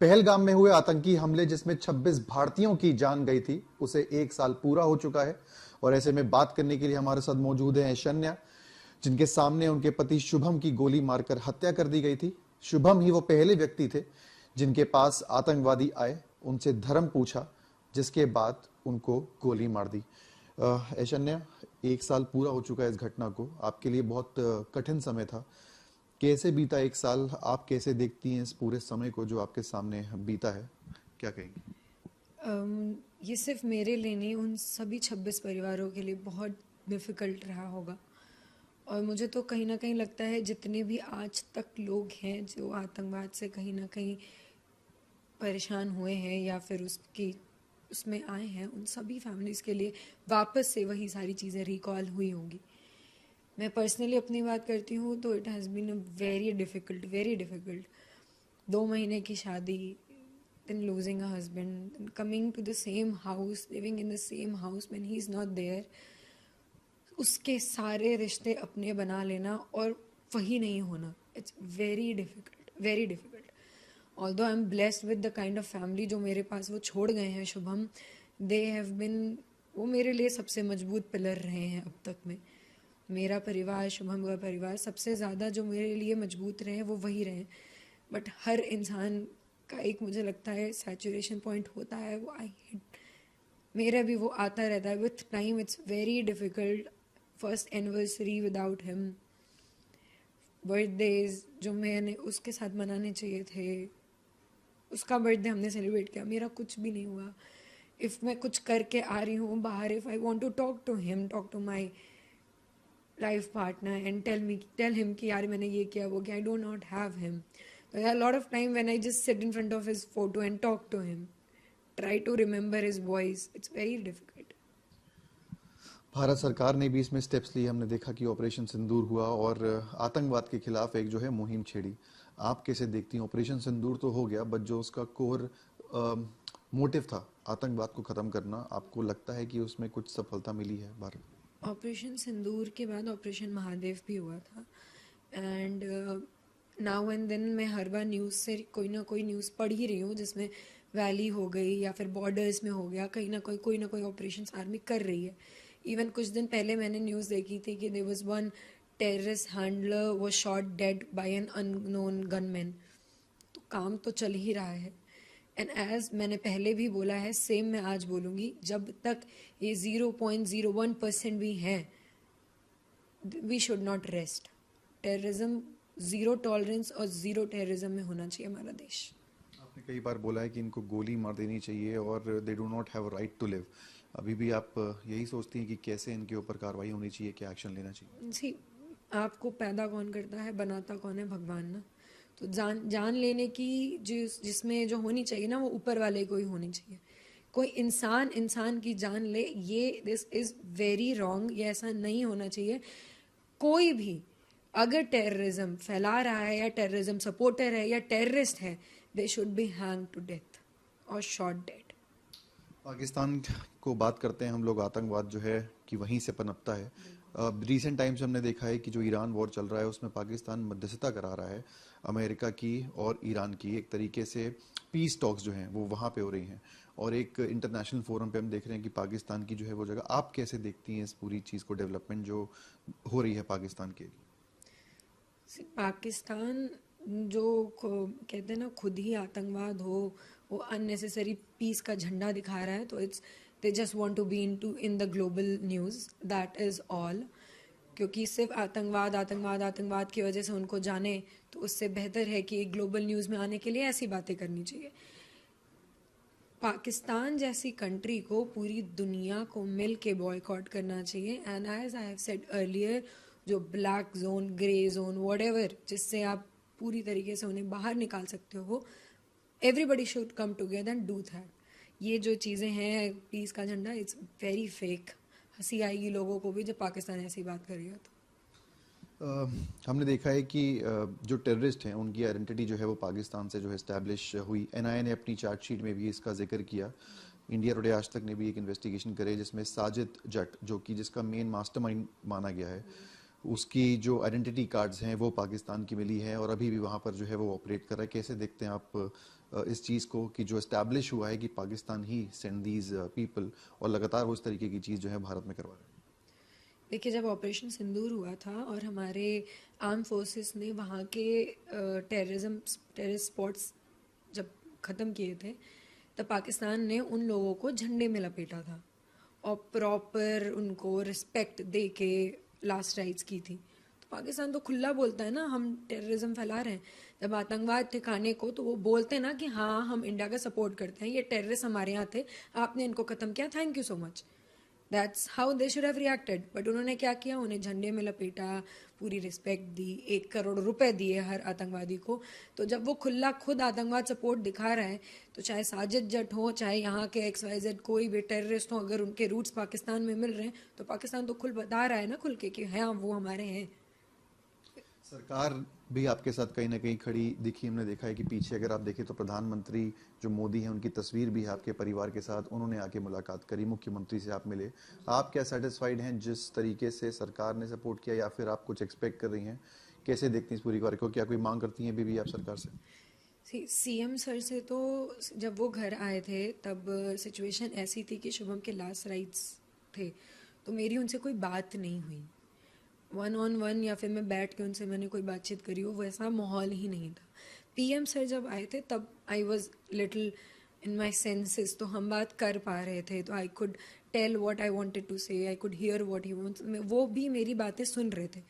पहलगाम में हुए आतंकी हमले जिसमें 26 भारतीयों की जान गई थी, उसे 1 साल पूरा हो चुका है। और ऐसे में बात करने के लिए हमारे साथ मौजूद है ऐशन्या, जिनके सामने उनके पति शुभम की गोली मारकर हत्या कर दी गई थी। शुभम ही वो पहले व्यक्ति थे जिनके पास आतंकवादी आए, उनसे धर्म पूछा, जिसके बाद उनको गोली मार दी। ऐशन्या, 1 साल पूरा हो चुका है इस घटना को, आपके लिए बहुत कठिन समय था। कैसे बीता 1 साल? आप कैसे देखती हैं इस पूरे समय को जो आपके सामने बीता है? क्या कहेंगी? ये सिर्फ मेरे लिए नहीं, उन सभी 26 परिवारों के लिए बहुत डिफ़िकल्ट रहा होगा। और मुझे तो कहीं ना कहीं लगता है जितने भी आज तक लोग हैं जो आतंकवाद से कहीं ना कहीं परेशान हुए हैं या फिर उसमें आए हैं, उन सभी फैमिलीज़ के लिए वापस से वही सारी चीज़ें रिकॉल हुई होंगी। मैं पर्सनली अपनी बात करती हूँ तो it has been a very difficult 2 महीने की शादी, then losing a husband, then coming to the same house, living in the same house when he's not there, उसके सारे रिश्ते अपने बना लेना और वही नहीं होना, it's very difficult. Although I am blessed with the kind of family जो मेरे पास वो छोड़ गए हैं शुभम, दे हैव बिन, वो मेरे लिए सबसे मजबूत पिलर रहे हैं अब तक में। मेरा परिवार, शुभम का परिवार, सबसे ज़्यादा जो मेरे लिए मजबूत रहे वो वही रहे। बट हर इंसान का एक, मुझे लगता है, सैचुरेशन पॉइंट होता है, वो आई हिट, मेरा भी वो आता रहता है with time. It's very difficult. First anniversary without him, birthdays जो मैंने उसके साथ मनाने चाहिए थे, उसका बर्थडे हमने सेलिब्रेट किया, मेरा कुछ भी नहीं हुआ। इफ़ मैं कुछ करके आ रही हूँ बाहर, if I want to talk to him, talk to my life partner and tell him कि यार मैंने ये किया वो किया, I don't not have him. There are a lot of time when I just sit in front of his photo and talk to him, try to remember his voice. It's very difficult. Bharat सरकार ने भी इसमें steps लिए, हमने देखा कि operation सिंदूर हुआ और आतंकवाद के खिलाफ एक जो है मुहिम छेड़ी। आप कैसे देखती हैं? ऑपरेशन सिंदूर तो हो गया, बट जो उसका कोर मोटिव था आतंकवाद को खत्म करना, आपको लगता है कि उसमें कुछ सफलता मिली है भारत? ऑपरेशन सिंदूर के बाद ऑपरेशन महादेव भी हुआ था, एंड नाउ एंड देन मैं हर बार न्यूज़ से कोई ना कोई न्यूज़ पढ़ ही रही हूँ जिसमें वैली हो गई या फिर बॉर्डर्स में हो गया, कहीं ना कोई ऑपरेशन आर्मी कर रही है। इवन कुछ दिन पहले मैंने न्यूज़ देखी थी कि there was one terrorist handler was shot dead by an unknown gunman. तो काम तो चल ही रहा है। एंड एज मैंने पहले भी बोला है, सेम मैं आज बोलूँगी, जब तक ये 0.01% भी हैं, we should not rest. Terrorism, zero tolerance और ज़ीरो टेररिज्म में होना चाहिए हमारा देश। आपने कई बार बोला है कि इनको गोली मार देनी चाहिए और they do not have right to live. अभी भी आप यही सोचती हैं कि कैसे इनके ऊपर कार्रवाई होनी चाहिए, क्या एक्शन लेना चाहिए? जी, आपको पैदा कौन करता है, बनाता कौन है? भगवान ना। तो जान लेने की जिसमें जो होनी चाहिए ना, वो ऊपर वाले को ही होनी चाहिए। कोई इंसान की जान ले, ये दिस इज़ वेरी रॉन्ग, ये ऐसा नहीं होना चाहिए। कोई भी अगर टेररिज्म फैला रहा है या टेररिज्म सपोर्टर है या टेररिस्ट है, they should be hang to death और शॉट डेड। पाकिस्तान को बात करते हैं हम लोग, आतंकवाद जो है कि वहीं से पनपता है। रिसेंट टाइम्स हमने देखा है कि जो ईरान वॉर चल रहा है उसमें पाकिस्तान मध्यस्थता करा रहा है, अमेरिका की और ईरान की। एक तरीके से पीस टॉक्स जो हैं वो वहाँ पे हो रही हैं और एक इंटरनेशनल फोरम पे हम देख रहे हैं कि पाकिस्तान की जो है वो जगह। आप कैसे देखती हैं इस पूरी चीज़ को, डेवलपमेंट जो हो रही है पाकिस्तान के लिए? पाकिस्तान जो कहते हैं ना, खुद ही आतंकवाद हो, वो अननेसेसरी पीस का झंडा दिखा रहा है, तो it's, they just want to be in the global news, that is all. क्योंकि सिर्फ आतंकवाद की वजह से उनको जाने, तो उससे बेहतर है कि ग्लोबल न्यूज़ में आने के लिए ऐसी बातें करनी चाहिए। पाकिस्तान जैसी कंट्री को पूरी दुनिया को मिल के बॉयकॉट करना चाहिए। And as I have said earlier, जो black zone, grey zone, whatever, जिससे आप पूरी तरीके से उन्हें बाहर निकाल सकते हो, everybody should come together and do that. ये जो चीज़ें हैं, पीस का झंडा, इट्स वेरी फेक। हंसी आएगी लोगों को भी जब पाकिस्तान ऐसी बात करेगा तो। हमने देखा है कि जो टेररिस्ट हैं उनकी आइडेंटिटी जो है वो पाकिस्तान से जो है इस्टेब्लिश हुई। एनआईए ने अपनी चार्जशीट में भी इसका जिक्र किया। इंडिया टुडे आज तक ने भी एक इन्वेस्टिगेशन करे जिसमें साजिद जट, जो कि जिसका मेन मास्टरमाइंड माना गया है, उसकी जो आइडेंटिटी कार्ड्स हैं वो पाकिस्तान की मिली है और अभी भी वहाँ पर जो है वो ऑपरेट कर रहा है। कैसे देखते हैं आप इस चीज़ को कि जो एस्टैब्लिश हुआ है कि पाकिस्तान ही सेंड दीज पीपल और लगातार वो इस तरीके की चीज़ जो है भारत में करवा रहे हैं? देखिए, जब ऑपरेशन सिंदूर हुआ था और हमारे आर्म फोर्सेस ने वहाँ के टेररिस्ट स्पॉट्स जब ख़त्म किए थे, तब पाकिस्तान ने उन लोगों को झंडे में लपेटा था और प्रॉपर उनको रिस्पेक्ट दे के लास्ट राइट्स की थी। तो पाकिस्तान तो खुला बोलता है ना, हम टेररिज्म फैला रहे हैं। जब आतंकवाद ठिकाने को, तो वो बोलते हैं ना कि हाँ, हम इंडिया का सपोर्ट करते हैं, ये टेररिस्ट हमारे यहाँ थे, आपने इनको ख़त्म किया, thank you so much. That's how they should have reacted. But उन्होंने क्या किया, उन्हें झंडे में लपेटा, पूरी रिस्पेक्ट दी, 1 करोड़ रुपए दिए हर आतंकवादी को। तो जब वो खुला खुद आतंकवाद सपोर्ट दिखा रहा है, तो चाहे साजिद जट हो, चाहे यहाँ के XYZ कोई भी टेररिस्ट हो, अगर उनके रूट्स पाकिस्तान में मिल रहे हैं, तो पाकिस्तान तो खुल बता रहा है ना, खुल के कि हाँ, वो हमारे हैं। सरकार भी आपके साथ कहीं ना कहीं खड़ी दिखी। हमने देखा है कि पीछे अगर आप देखें तो प्रधानमंत्री जो मोदी हैं उनकी तस्वीर भी है आपके परिवार के साथ, उन्होंने आके मुलाकात करी, मुख्यमंत्री से आप मिले। आप क्या सेटिस्फाइड हैं जिस तरीके से सरकार ने सपोर्ट किया या फिर आप कुछ एक्सपेक्ट कर रही हैं? कैसे देखती हैं इस पूरी कार्य को? क्या कोई मांग करती हैं अभी भी आप सरकार से? CM सर से तो जब वो घर आए थे तब सिचुएशन ऐसी थी कि शुभम के लास्ट राइट्स थे, तो मेरी उनसे कोई बात नहीं हुई 1-on-1, या फिर मैं बैठ के उनसे मैंने कोई बातचीत करी हो, वैसा माहौल ही नहीं था। PM सर जब आए थे तब I was little in my senses, तो हम बात कर पा रहे थे, तो I could tell what I wanted to say, I could hear what he wants, वो भी मेरी बातें सुन रहे थे।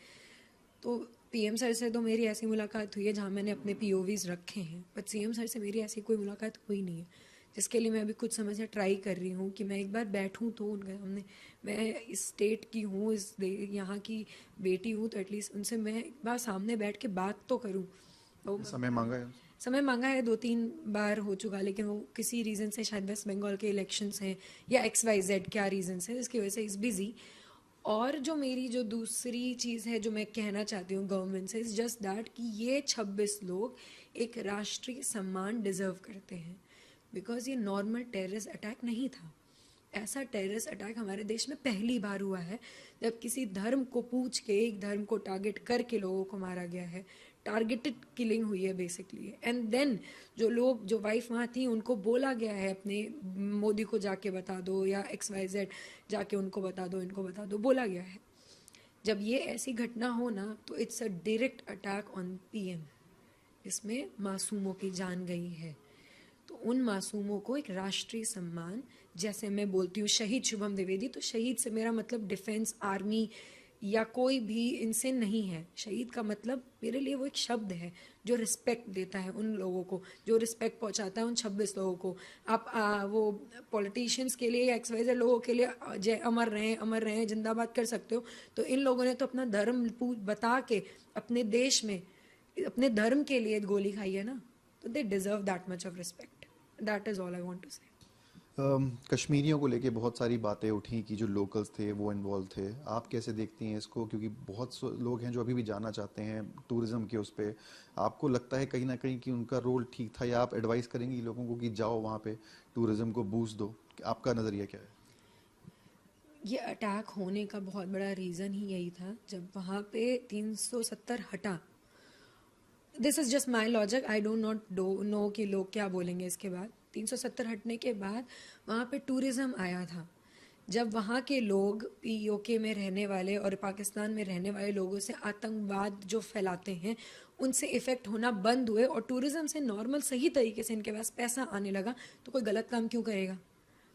तो PM सर से तो मेरी ऐसी मुलाकात हुई है जहाँ मैंने अपने POVs रखे हैं, बट CM सर से मेरी ऐसी कोई मुलाकात हुई नहीं है, जिसके लिए मैं अभी कुछ समय से ट्राई कर रही हूँ कि मैं एक बार बैठूँ तो उनके सामने। मैं इस स्टेट की हूँ, यहाँ की बेटी हूँ, तो एटलीस्ट उनसे मैं एक बार सामने बैठ के बात तो करूँ। समय मांगा है? समय मांगा है, 2-3 बार हो चुका, लेकिन वो किसी रीज़न से, शायद वेस्ट बंगाल के इलेक्शंस हैं या XYZ क्या रीज़न है, इसकी वजह से इज़ बिज़ी। और जो मेरी जो दूसरी चीज़ है जो मैं कहना चाहती हूँ गवर्नमेंट से, इज़ जस्ट दैट कि ये 26 लोग एक राष्ट्रीय सम्मान डिज़र्व करते हैं, बिकॉज ये नॉर्मल टेररिस्ट अटैक नहीं था। ऐसा टेररिस्ट अटैक हमारे देश में पहली बार हुआ है, जब किसी धर्म को पूछ के, एक धर्म को टारगेट करके लोगों को मारा गया है। टारगेटेड किलिंग हुई है बेसिकली। एंड देन जो लोग, जो वाइफ वहाँ थी, उनको बोला गया है अपने मोदी को जाके बता दो, या XYZ जाके उनको बता दो, इनको बता दो, बोला गया है। जब ये ऐसी घटना हो ना, तो it's a direct attack on PM, इसमें मासूमों की जान गई है। तो उन मासूमों को एक राष्ट्रीय सम्मान, जैसे मैं बोलती हूँ शहीद शुभम द्विवेदी, तो शहीद से मेरा मतलब डिफेंस, आर्मी या कोई भी इनसे नहीं है। शहीद का मतलब मेरे लिए वो एक शब्द है जो रिस्पेक्ट देता है उन लोगों को, जो रिस्पेक्ट पहुंचाता है उन 26 लोगों को। आप वो पॉलिटिशियंस के लिए या XYZ लोगों के लिए जय अमर रहें, अमर रहें, जिंदाबाद कर सकते हो, तो इन लोगों ने तो अपना धर्म बता के अपने देश में अपने धर्म के लिए गोली खाई है ना, तो they deserve that much of respect. That is all I want to say. कश्मीरियों को लेके बहुत सारी बातें उठी कि जो लोकल्स थे वो इन्वॉल्व थे। आप कैसे देखती हैं इसको? क्योंकि बहुत लोग हैं जो अभी भी जाना चाहते हैं टूरिज्म के उस पे। आपको लगता है कहीं ना कहीं कि उनका रोल ठीक था, या आप एडवाइस करेंगी लोगों को कि जाओ वहाँ पे टूरिज्म को बूस्ट दो? आपका नज़रिया क्या है? ये अटैक होने का बहुत बड़ा रीज़न ही यही था, जब वहाँ पे 370 हटा। This is just my logic, I don't not know कि लोग क्या बोलेंगे इसके बाद। 370 हटने के बाद वहाँ पे टूरिज़्म आया था। जब वहाँ के लोग POK में रहने वाले और पाकिस्तान में रहने वाले लोगों से आतंकवाद जो फैलाते हैं, उनसे इफ़ेक्ट होना बंद हुए और टूरिज़्म से नॉर्मल सही तरीके से इनके पास पैसा आने लगा, तो कोई गलत काम क्यों करेगा?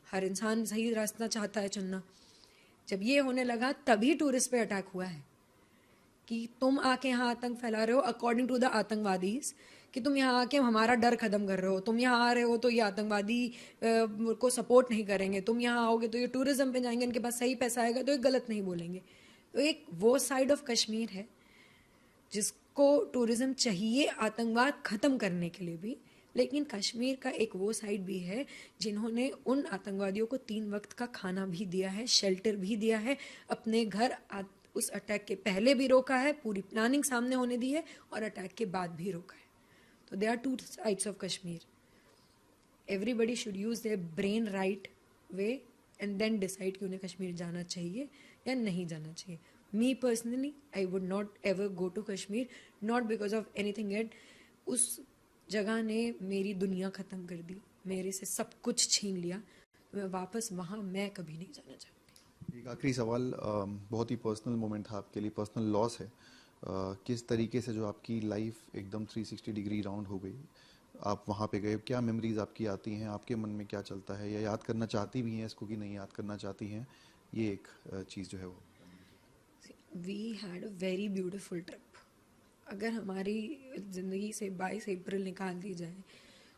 हर इंसान सही रास्ता चाहता है चुनना। जब ये होने लगा तभी टूरिस्ट पे अटैक हुआ है कि तुम आके यहाँ आतंक फैला रहे हो, अकॉर्डिंग टू द आतंकवादीज, कि तुम यहाँ आके हमारा डर खत्म कर रहे हो, तुम यहाँ आ रहे हो तो ये आतंकवादी को सपोर्ट नहीं करेंगे, तुम यहाँ आओगे तो ये टूरिज्म पे जाएंगे, इनके पास सही पैसा आएगा तो ये गलत नहीं बोलेंगे। तो एक वो साइड ऑफ कश्मीर है जिसको टूरिज्म चाहिए आतंकवाद खत्म करने के लिए भी, लेकिन कश्मीर का एक वो साइड भी है जिन्होंने उन आतंकवादियों को 3 वक्त का खाना भी दिया है, शेल्टर भी दिया है, अपने घर उस अटैक के पहले भी रोका है, पूरी प्लानिंग सामने होने दी है, और अटैक के बाद भी रोका है। तो they are 2 sides of Kashmir. Everybody should use their brain right way and then decide कि उन्हें कश्मीर जाना चाहिए या नहीं जाना चाहिए। Me personally I would not ever go to Kashmir, not because of anything at. उस जगह ने मेरी दुनिया ख़त्म कर दी, मेरे से सब कुछ छीन लिया। मैं वापस वहाँ मैं कभी नहीं जाना चाहूँगी। एक आखिरी सवाल, बहुत ही पर्सनल मोमेंट था आपके लिए, पर्सनल लॉस है। किस तरीके से जो आपकी लाइफ एकदम 360 डिग्री राउंड हो गई, आप वहाँ पे गए, क्या मेमोरीज आपकी आती हैं, आपके मन में क्या चलता है, या याद करना चाहती भी हैं इसको कि नहीं याद करना चाहती हैं, ये एक चीज़ जो है वो। We had a very beautiful trip. अगर हमारी ज़िंदगी से 22 अप्रैल निकाल दी जाए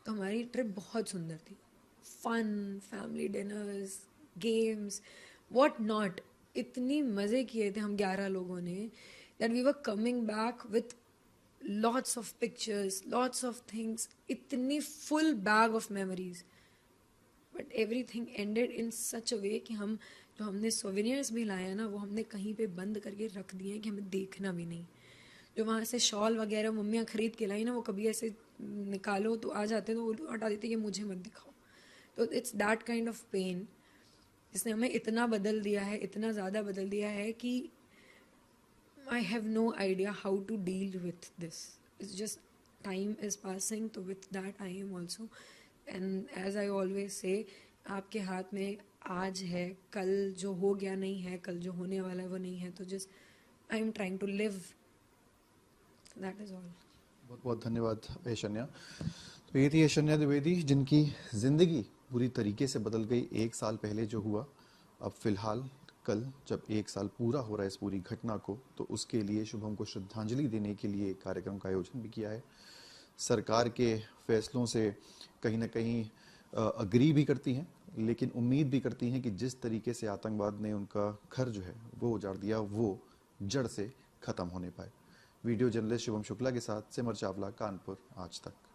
तो हमारी ट्रिप बहुत सुंदर थी। Fun, family dinners, games, what not, इतनी मज़े किए थे हम 11 लोगों ने, that we were coming back with lots of pictures, lots of things, इतनी full bag of memories. But everything ended in such a way कि हम जो हमने सोवेनियर्स भी लाए हैं ना, वो हमने कहीं पे बंद करके रख दिए हैं कि हमें देखना भी नहीं। जो वहाँ से शॉल वगैरह मम्मियाँ खरीद के लाई ना, वो कभी ऐसे निकालो तो आ जाते तो वो हटा देते कि मुझे मत दिखाओ। तो it's that kind of pain जिसने हमें इतना बदल दिया है, इतना ज़्यादा बदल दिया है कि I have no idea how to deal with this. It's just time is passing, तो with that I am also. And as I always say, आपके हाथ में आज है, कल जो हो गया नहीं है, कल जो होने वाला है वो नहीं है। तो just I am trying to live, that is all. बहुत बहुत धन्यवाद ऐशन्या। तो ये थी ऐशन्या द्विवेदी, जिनकी ज़िंदगी पूरी तरीके से बदल गई 1 साल पहले जो हुआ। अब फिलहाल कल जब 1 साल पूरा हो रहा है इस पूरी घटना को, तो उसके लिए शुभम को श्रद्धांजलि देने के लिए एक कार्यक्रम का आयोजन भी किया है। सरकार के फैसलों से कहीं ना कहीं अग्री भी करती हैं, लेकिन उम्मीद भी करती हैं कि जिस तरीके से आतंकवाद ने उनका घर जो है वो उजाड़ दिया, वो जड़ से ख़त्म होने पाए। वीडियो जर्नलिस्ट शुभम शुक्ला के साथ सिमर चावला, कानपुर आज तक।